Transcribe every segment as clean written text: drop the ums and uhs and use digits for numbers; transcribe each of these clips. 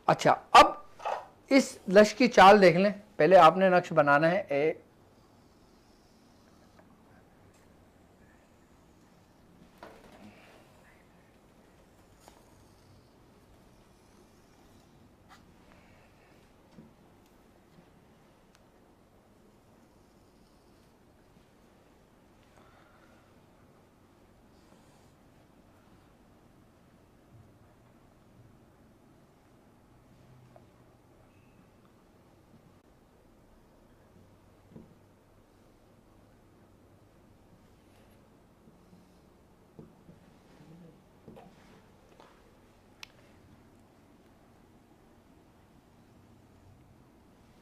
अच्छा, अब इस लक्ष्य की चाल देख लें। पहले आपने लक्ष्य बनाना है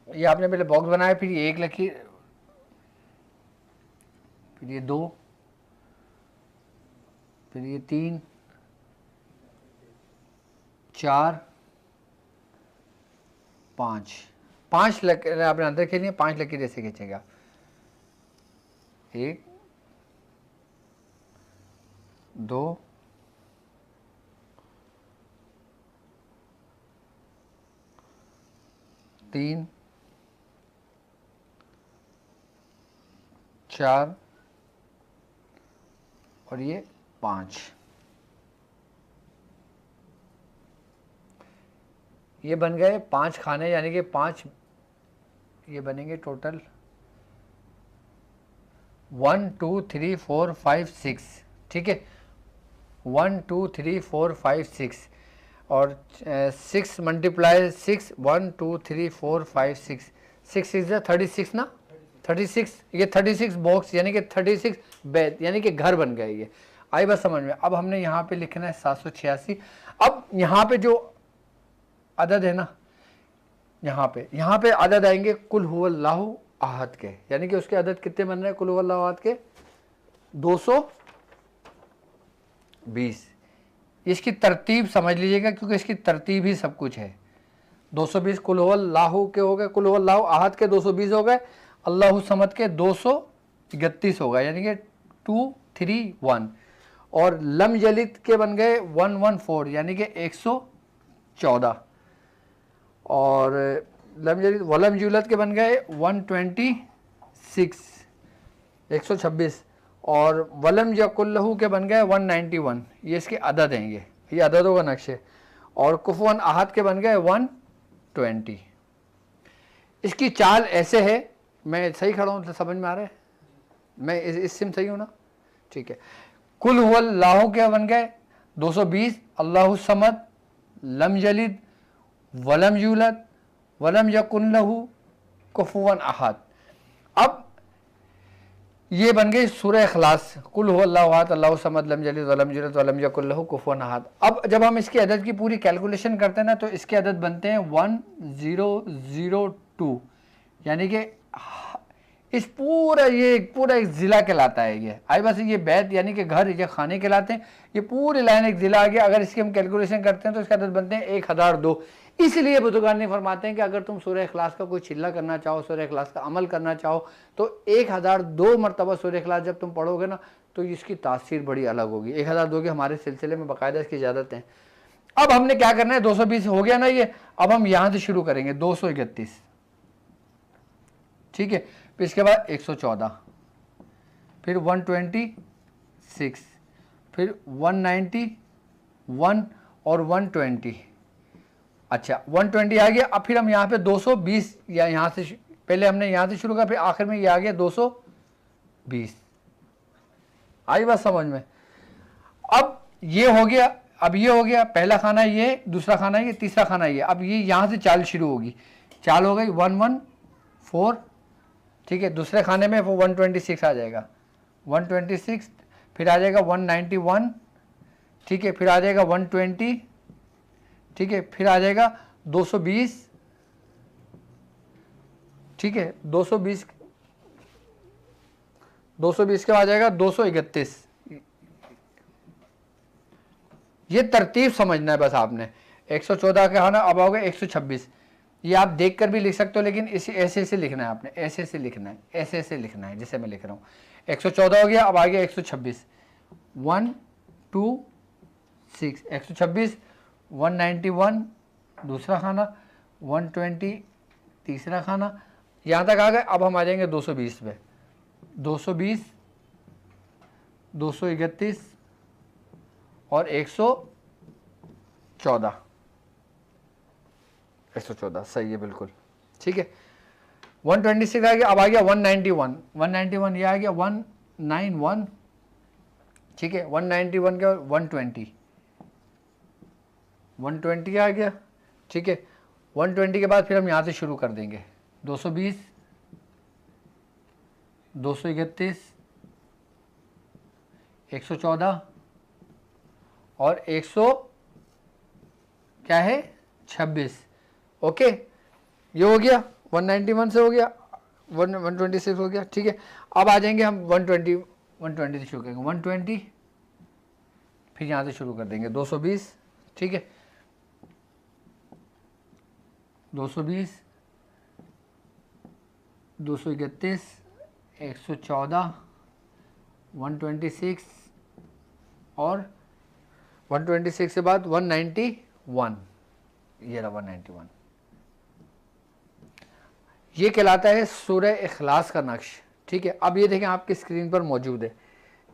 ये आपने पहले बॉक्स बनाया, फिर ये 1 लकीर, फिर ये 2, फिर ये 3, 4, 5 लकीर आपने अंदर खेली है। 5 लकीर ऐसे खींचेगा, 1, 2, 3, 4 और ये 5। ये बन गए 5 खाने, यानी कि 5 ये बनेंगे टोटल 1 2 3 4 5 6। ठीक है, 1 2 3 4 5 6 और 6 मल्टीप्लाई 6 1 2 3 4 5 6 6 इज 36 ना, 36। ये 36 बॉक्स यानी कि 36 बेड यानी कि घर बन गए। ये आई बात समझ में। अब हमने यहाँ पे लिखना है 786। अब यहाँ पे जो अदद है ना, यहाँ पे अदद आएंगे कुल हुवल्लाहु अहद के, यानी कि उसके अदद कितने बन रहे हैं कुल हुवल्लाहु अहद के 220। इसकी तरतीब समझ लीजिएगा, क्योंकि इसकी तरतीब ही सब कुछ है। 220 कुल हुवल्लाहु के हो गए, कुल हुवल्लाहु अहद के 220 हो गए, अल्लाहु समद के 231 हो गए, यानी कि 231। और लम यलिद के बन गए 114, यानी कि 114। और लम यलिद वलम यूलद के बन गए 126, 126। और वलम यकुल्लहु के बन गए 191। ये इसके अदद हैं, ये अददों का नक्शे। और कुफुवन अहद के बन गए 120। इसकी चाल ऐसे है, मैं सही खड़ा हूँ, समझ में आ रहा है? मैं इस सिम सही हूँ ना? ठीक है। कुल हुवल्लाहु के बन गए 220, अल्लाहु समद, लम यलिद, वलम यूलद, वलम यकुन लहू कुफुवन अहद। अब ये बन गई सूरह इखलास, कुल हुवल्लाहु अहद, अल्लाहु समद, लम यलिद, वलम यूलद, वलम यकुन लहू कुफुवन अहद। अब जब हम इसकी अदद की पूरी कैलकुलेशन करते हैं ना, तो इसके अदद बनते हैं 1002, यानी कि इस पूरा ये पूरा एक ज़िला कहलाता है। ये आई बस ये बैत यानी कि घर या खाने कहलाते हैं। ये पूरी लाइन एक ज़िला आ गया। अगर इसकी हम कैलकुलेशन करते हैं तो इसका अदद बनते हैं 1002। इसलिए बुजुर्गान फरमाते हैं कि अगर तुम सूरह इखलास का कोई चिल्ला करना चाहो, सूरह इखलास का अमल करना चाहो, तो 1002 मरतबा सूरह इखलास जब तुम पढ़ोगे ना, तो इसकी तासीर बड़ी अलग होगी। 1002 के हमारे सिलसिले में बाकायदा इसकी इजाज़त है। अब हमने क्या करना है, 220 हो गया ना ये, अब हम यहाँ से शुरू करेंगे 231। ठीक है, फिर इसके बाद 114, फिर 126, फिर 191 और 120। अच्छा 120 आ गया। अब फिर हम यहाँ पे 220, या यहाँ से पहले हमने यहाँ से शुरू किया, फिर आखिर में ये आ गया 220। आई बात समझ में? अब ये हो गया, अब ये हो गया पहला खाना, ये दूसरा खाना, ये तीसरा खाना, ये अब ये यहाँ से चाल शुरू होगी। चाल हो गई 114। ठीक है, दूसरे खाने में वो 126 आ जाएगा, 126। फिर आ जाएगा 191। ठीक है, फिर आ जाएगा 120। ठीक है, फिर आ जाएगा 220। ठीक है, 220 के बाद आ जाएगा 231। ये तरतीब समझना है बस आपने। 114 का खाना, अब आओगे 126। ये आप देखकर भी लिख सकते हो, लेकिन इसे ऐसे ऐसे लिखना है आपने, ऐसे ऐसे लिखना है, ऐसे ऐसे लिखना है जैसे मैं लिख रहा हूँ। 114 हो गया, अब आ गया 126। 1 2 6, 126, 191, दूसरा खाना, 120 तीसरा खाना, यहाँ तक आ गए। अब हम आ जाएंगे 220 पे, 220, 231 और 114, 114 सही है बिल्कुल, ठीक है। 126 आ गया। अब आ गया 191, 191 ये आ गया 191, ठीक है। 191 के 120, 120 आ गया, ठीक है। 120 के बाद फिर हम यहाँ से शुरू कर देंगे, 220, 231, 114 और 100 क्या है 26, ओके। ये हो गया 191 से, हो गया 126 हो गया, ठीक है। अब आ जाएंगे हम 120 से शुरू करेंगे, 120 फिर यहाँ से शुरू कर देंगे 220, ठीक है। 220, 231, 114, 126 और 126 के बाद 191, ये रहा 191। ये कहलाता है सूरह इखलास का नक्श, ठीक है। अब ये देखें आपकी स्क्रीन पर मौजूद है,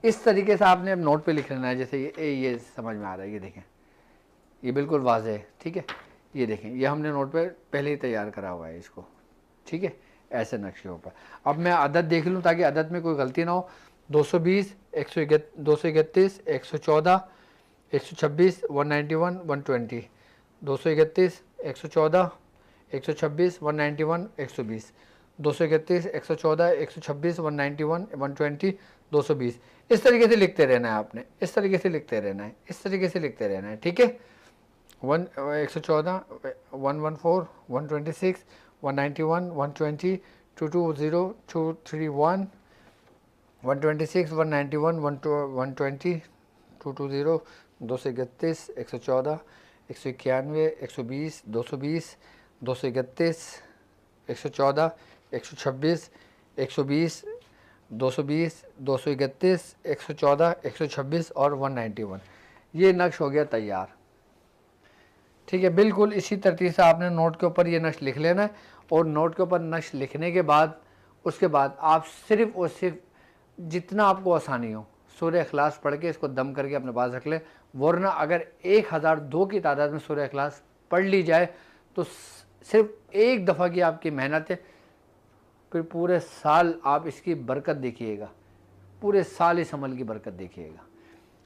इस तरीके से आपने अब नोट पे लिख लेना है। जैसे ये समझ में आ रहा है, ये देखें ये बिल्कुल वाज़ेह है, ठीक है। ये देखें ये हमने नोट पे पहले ही तैयार करा हुआ है इसको, ठीक है, ऐसे नक्शे के ऊपर। अब मैं अदद देख लूँ ताकि अदद में कोई गलती ना हो। 220, 231, 114, 126, 191, 120, 231, 114, 126, 191, 120, 231, 114, 126, 191, 120, 220। इस तरीके से लिखते रहना है आपने, इस तरीके से लिखते रहना है, इस तरीके से लिखते रहना है, ठीक है। 114, 114, 126, 191, 120, 220, 231, 126, 191, 120, 220, 231, 114, 191, 120, 220, 231, 114, 126, 120, 220, 231, 114, 126 और 191। ये नक्श हो गया तैयार, ठीक है। बिल्कुल इसी तरतीब से आपने नोट के ऊपर ये नक्श लिख लेना है। और नोट के ऊपर नक्श लिखने के बाद उसके बाद आप सिर्फ़ और सिर्फ जितना आपको आसानी हो सूरह इखलास पढ़ के इसको दम करके अपने पास रख लें। वरना अगर 1002 की तादाद में सूरह इखलास पढ़ ली जाए तो सिर्फ एक दफ़ा की आपकी मेहनत है, फिर पूरे साल आप इसकी बरकत देखिएगा, पूरे साल इस अमल की बरकत देखिएगा।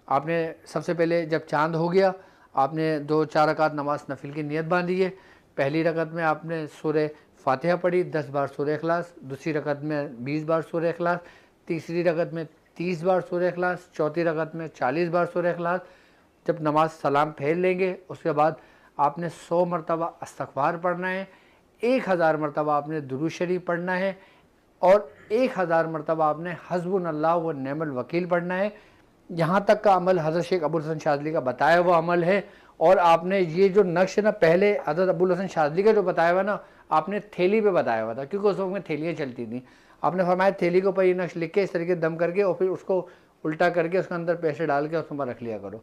आपने सबसे पहले जब चांद हो गया आपने 2-4 रकात नमाज नफिल की नियत बांधी है। पहली रकत में आपने सूरह फातिहा पढ़ी 10 बार सूरह इखलास, दूसरी रकत में 20 बार सूरह इखलास, तीसरी रकत में 30 बार सूरह इखलास, चौथी रकत में 40 बार सूरह इखलास। जब नमाज सलाम फेर लेंगे उसके बाद आपने 100 मरतबा इस्तग़फ़ार पढ़ना है, 1000 मरतबा आपने दुरूद शरीफ पढ़ना है और 1000 मरतबा आपने हस्बुनल्लाह व निअमल वकील पढ़ना है। यहाँ तक का अमल हज़रत शेख अबुल हसन शाज़ली का बताया हुआ अमल है। और आपने ये जो नक्श ना पहले हज़रत अबुल हसन शाज़ली का जो बताया हुआ ना आपने थैली पे बताया हुआ था, क्योंकि उस वक्त में थैलियाँ चलती थी। आपने फरमाया थैली के ऊपर ये नक्श लिख के इस तरीके दम करके और फिर उसको उल्टा करके उसके अंदर पैसे डाल के उसके ऊपर रख लिया करो।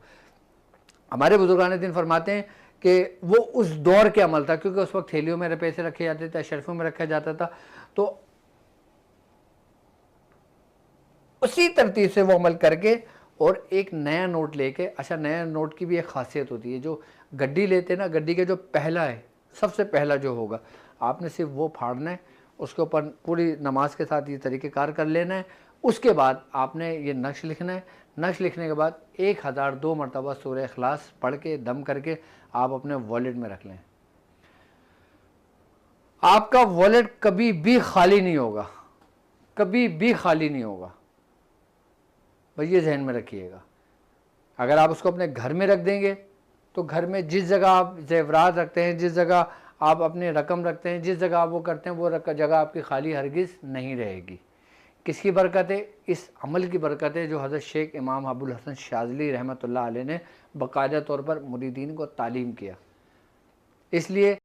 हमारे बुजुर्गान दिन फरमाते हैं कि वो उस दौर के अमल था, क्योंकि उस वक्त थैलियों में पैसे रखे जाते थे, शर्फ़ों में रखा जाता था, तो उसी तरतीब से वो अमल करके और एक नया नोट लेके। अच्छा, नया नोट की भी एक खासियत होती है, जो गड्डी लेते हैं ना, गड्डी के जो पहला है सबसे पहला जो होगा आपने सिर्फ वो फाड़ना है, उसके ऊपर पूरी नमाज के साथ ये तरीक़ेकार कर लेना है। उसके बाद आपने ये नक्श लिखना है। नक्श लिखने के बाद 1002 मरतबा सूरह इखलास पढ़ के दम करके आप अपने वॉलेट में रख लें। आपका वॉलेट कभी भी खाली नहीं होगा, कभी भी खाली नहीं होगा, बस ये जहन में रखिएगा। अगर आप उसको अपने घर में रख देंगे तो घर में जिस जगह आप ज़ेवरात रखते हैं, जिस जगह आप अपनी रकम रखते हैं, जिस जगह आप वो करते हैं, वो जगह आपकी खाली हरगिज़ नहीं रहेगी। किसकी बरकत है? इस अमल की बरकत है जो हज़रत शेख इमाम अबुल हसन शाज़ली रहमतुल्लाह अलैह ने बाकायदा तौर पर मुरीदीन को तालीम किया। इसलिए